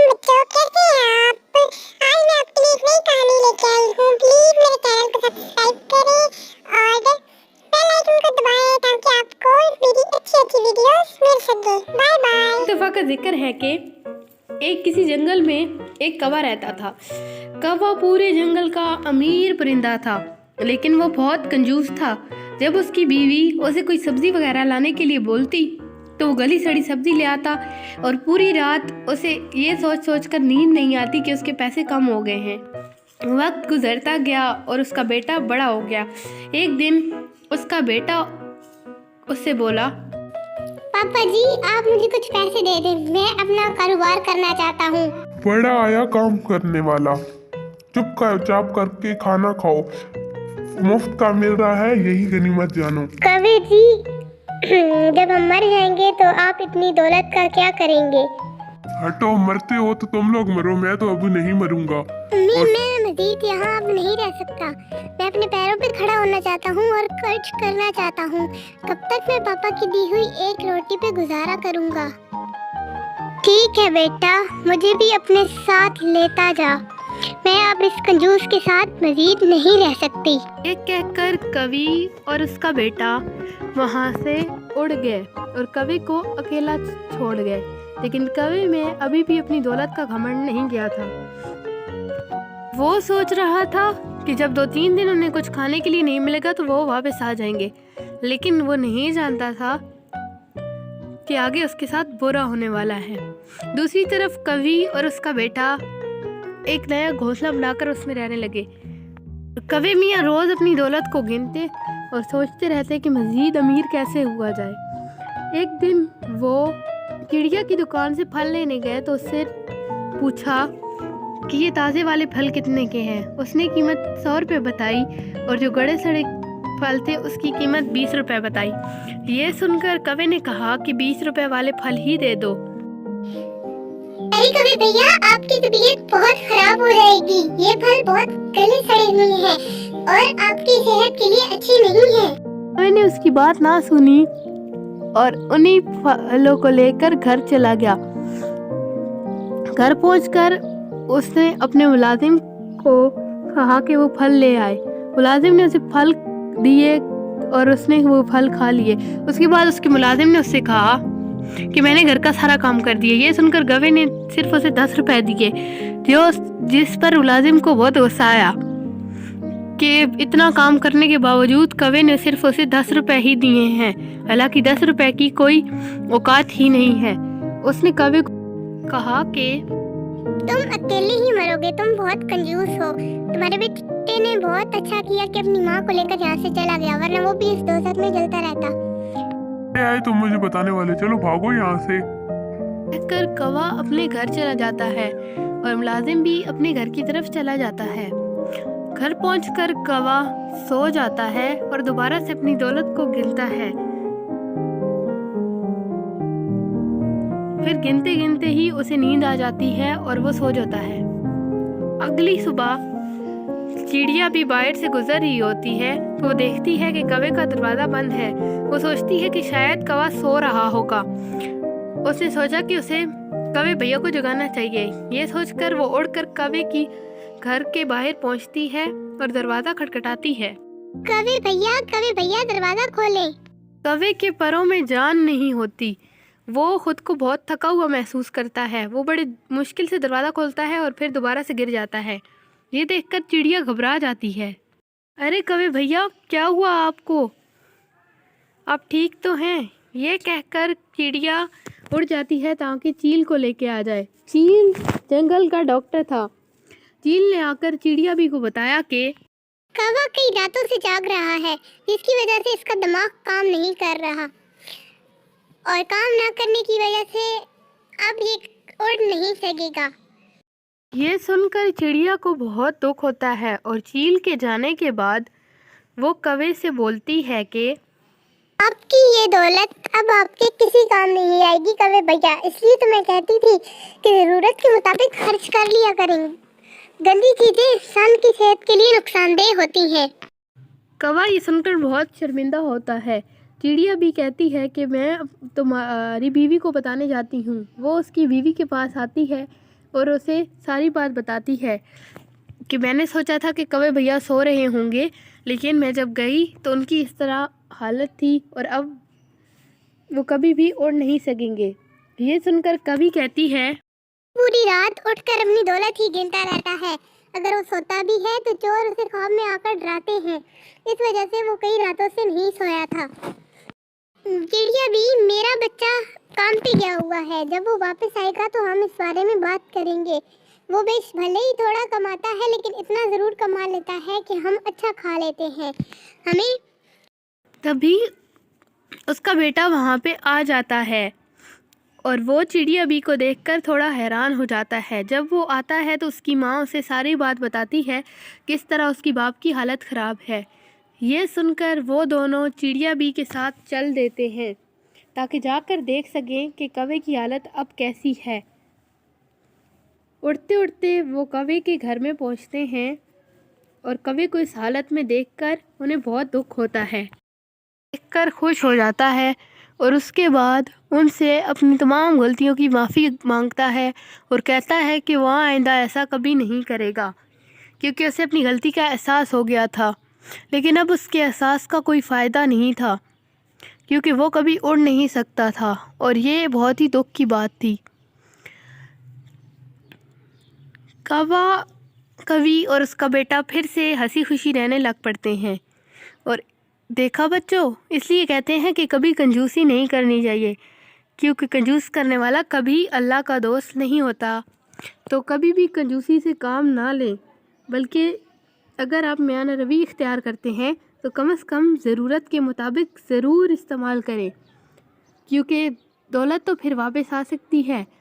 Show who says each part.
Speaker 1: बच्चों, कैसे हैं आप? आज मैं आपके लिए एक नई कहानी लेके आई हूँ। प्लीज मेरे चैनल को सब्सक्राइब करें और बेल आइकन को दबाएं ताकि आपको मेरी अच्छी वीडियोस मिल सके। Bye bye.
Speaker 2: एक दफ़ा का जिक्र है कि एक किसी जंगल में एक कौवा रहता था। कौवा पूरे जंगल का अमीर परिंदा था, लेकिन वो बहुत कंजूस था। जब उसकी बीवी उसे कोई सब्जी वगैरह लाने के लिए बोलती तो वो गली सड़ी सब्जी ले आता और पूरी रात उसे ये सोच कर नींद नहीं आती कि उसके पैसे कम हो गए हैं। वक्त गुजरता गया और उसका बेटा बड़ा हो गया। एक दिन उसका बेटा उससे बोला,
Speaker 1: पापा जी, आप मुझे कुछ पैसे दे दें, मैं अपना कारोबार करना चाहता हूँ।
Speaker 3: बड़ा आया काम करने वाला, चुपचाप करके खाना खाओ, मुफ्त का मिल रहा है, यही गनीमत जानो।
Speaker 1: कवि जी, जब हम मर जाएंगे तो आप इतनी दौलत का क्या करेंगे?
Speaker 3: हटो, मरते हो तो तुम लोग मरो, मैं तो अभी नहीं मरूंगा।
Speaker 1: मैं मजीद यहाँ अब नहीं रह सकता। मैं अपने पैरों पर खड़ा होना चाहता हूँ और खर्च करना चाहता हूँ। कब तक मैं पापा की दी हुई एक रोटी पे गुजारा करूँगा? ठीक है बेटा, मुझे भी अपने साथ लेता जा। मैं अब इस कंजूस के साथ मजीद नहीं रह सकती।
Speaker 2: ये कहकर कवि और उसका बेटा वहाँ से उड़ गए और कवि को अकेला छोड़ गए। लेकिन कवि में अभी भी अपनी दौलत का घमंड नहीं गया था। वो सोच रहा था कि जब 2-3 दिन उन्हें कुछ खाने के लिए नहीं मिलेगा तो वो वापस आ जाएंगे, लेकिन वो नहीं जानता था कि आगे उसके साथ बुरा होने वाला है। दूसरी तरफ कवि और उसका बेटा एक नया घोंसला बनाकर उसमें रहने लगे। कवि मियाँ रोज अपनी दौलत को गिनते और सोचते रहते कि मजीद अमीर कैसे हुआ जाए। एक दिन वो चिड़िया की दुकान से फल लेने गए तो उससे पूछा कि ये ताज़े वाले फल कितने के हैं। उसने कीमत 100 रुपये बताई और जो गड़े सड़े फल थे उसकी कीमत 20 रुपये बताई। ये सुनकर कवि ने कहा कि 20 रुपये वाले फल ही दे दो।
Speaker 1: अरे कवि भैया, आपकी तबीयत बहुत खराब हो जाएगी। ये फल बहुत गले सड़े हुए हैं और आपकी सेहत के लिए अच्छी नहीं है।
Speaker 2: कवि ने उसकी बात ना सुनी और उन्हीं फलों को लेकर घर चला गया। घर पहुंचकर उसने अपने मुलाजिम को कहा कि वो फल ले आए। मुलाजिम ने उसे फल दिए और उसने वो फल खा लिए। उसके बाद उसके मुलाजिम ने उससे कहा कि मैंने घर का सारा काम कर दिया। ये सुनकर कवि ने सिर्फ उसे 10 रुपए दिए, जिस पर मुलाजिम को बहुत गुस्सा आया कि इतना काम करने के बावजूद कवि ने सिर्फ उसे 10 रुपए ही दिए हैं, हालांकि 10 रुपए की कोई औकात ही नहीं है। उसने कवि को कहा कि
Speaker 1: तुम अकेले ही मरोगे, तुम बहुत कंजूस हो। तुम्हारे बेटे ने बहुत अच्छा किया कि अपनी माँ को लेकर यहाँ से चला गया, वरना वो भी इस दोज़ख में जलता रहता।
Speaker 3: आए तुम मुझे बताने वाले, चलो भागो यहाँ से।
Speaker 2: कहकर कौवा अपने घर चला जाता है और मुलाजिम भी अपने घर की तरफ चला जाता है। घर पहुंचकर कौवा सो जाता है और दोबारा से अपनी दौलत को गिनता है। फिर गिनते गिनते ही उसे नींद आ जाती है और वो सो जाता है। अगली सुबह चिड़िया भी बाहर से गुजर रही होती है तो वो देखती है कि कौवे का दरवाज़ा बंद है। वो सोचती है कि शायद कौवा सो रहा होगा। उसने सोचा कि उसे कौवे भैया को जगाना चाहिए। ये सोचकर वो उड़कर कौवे की घर के बाहर पहुंचती है और दरवाज़ा खटखटाती है।
Speaker 1: कवि भैया दरवाजा खोलें।
Speaker 2: कौवे के पैरों में जान नहीं होती। वो खुद को बहुत थका हुआ महसूस करता है। वो बड़े मुश्किल से दरवाज़ा खोलता है और फिर दोबारा से गिर जाता है। ये देखकर चिड़िया घबरा जाती है। अरे कवि भैया, क्या हुआ आपको? आप ठीक तो हैं? ये कहकर चिड़िया उड़ जाती है ताकि चील को लेके आ जाए। चील जंगल का डॉक्टर था। चील ने आकर चिड़िया भी को बताया कि
Speaker 1: कौवा कई रातों से जाग रहा है, जिसकी वजह से इसका दिमाग काम नहीं कर रहा और काम ना करने की वजह से अब ये उड़ नहीं सकेगा।
Speaker 2: ये सुनकर चिड़िया को बहुत दुख होता है और चील के जाने के बाद वो कौवे से बोलती है कि
Speaker 1: आपकी ये दौलत अब आपके किसी काम नहीं आएगी कवि भैया, इसलिए तो मैं कहती थी कि ज़रूरत के मुताबिक खर्च कर लिया करेंगे। गंदी चीज़ें इंसान की सेहत के लिए नुकसानदेह होती हैं।
Speaker 2: कौवा ये सुनकर बहुत शर्मिंदा होता है। चिड़िया भी कहती है कि मैं तुम्हारी बीवी को बताने जाती हूँ। वो उसकी बीवी के पास आती है, और उसे सारी बात बताती है कि मैंने सोचा था कि कौवे भैया सो रहे होंगे, लेकिन मैं जब गई तो उनकी इस तरह हालत थी और अब वो कभी भी उड़ नहीं सकेंगे। ये सुनकर कवि कहती है,
Speaker 1: पूरी रात उठकर अपनी दौलत ही गिनता रहता है। अगर वो सोता भी है तो चोर उसे ख्वाब में आकर डराते हैं। इस वजह से वो कई रातों से नहीं सोया था। चिड़िया भी मेरा बच्चा काम पे गया हुआ है। जब वो वापस आएगा तो हम इस बारे में बात करेंगे। वो बेश भले ही थोड़ा कमाता है, लेकिन इतना ज़रूर कमा लेता है कि हम अच्छा खा लेते हैं। हमें
Speaker 2: तभी उसका बेटा वहाँ पे आ जाता है और वो चिड़िया बी को देखकर थोड़ा हैरान हो जाता है। जब वो आता है तो उसकी माँ उसे सारी बात बताती है किस तरह उसकी बाप की हालत ख़राब है। ये सुनकर वो दोनों चिड़िया बी के साथ चल देते हैं ताकि जाकर देख सकें कि कौवे की हालत अब कैसी है। उड़ते उड़ते वो कौवे के घर में पहुंचते हैं और कौवे को इस हालत में देखकर उन्हें बहुत दुख होता है। देखकर खुश हो जाता है और उसके बाद उनसे अपनी तमाम गलतियों की माफ़ी मांगता है और कहता है कि वह आइंदा ऐसा कभी नहीं करेगा, क्योंकि उसे अपनी गलती का एहसास हो गया था। लेकिन अब उसके एहसास का कोई फ़ायदा नहीं था, क्योंकि वो कभी उड़ नहीं सकता था और ये बहुत ही दुख की बात थी। कवि और उसका बेटा फिर से हंसी खुशी रहने लग पड़ते हैं। और देखा बच्चों, इसलिए कहते हैं कि कभी कंजूसी नहीं करनी चाहिए, क्योंकि कंजूस करने वाला कभी अल्लाह का दोस्त नहीं होता। तो कभी भी कंजूसी से काम ना लें, बल्कि अगर आप मियाना रवि इख्तियार करते हैं तो कम से कम ज़रूरत के मुताबिक ज़रूर इस्तेमाल करें, क्योंकि दौलत तो फिर वापस आ सकती है,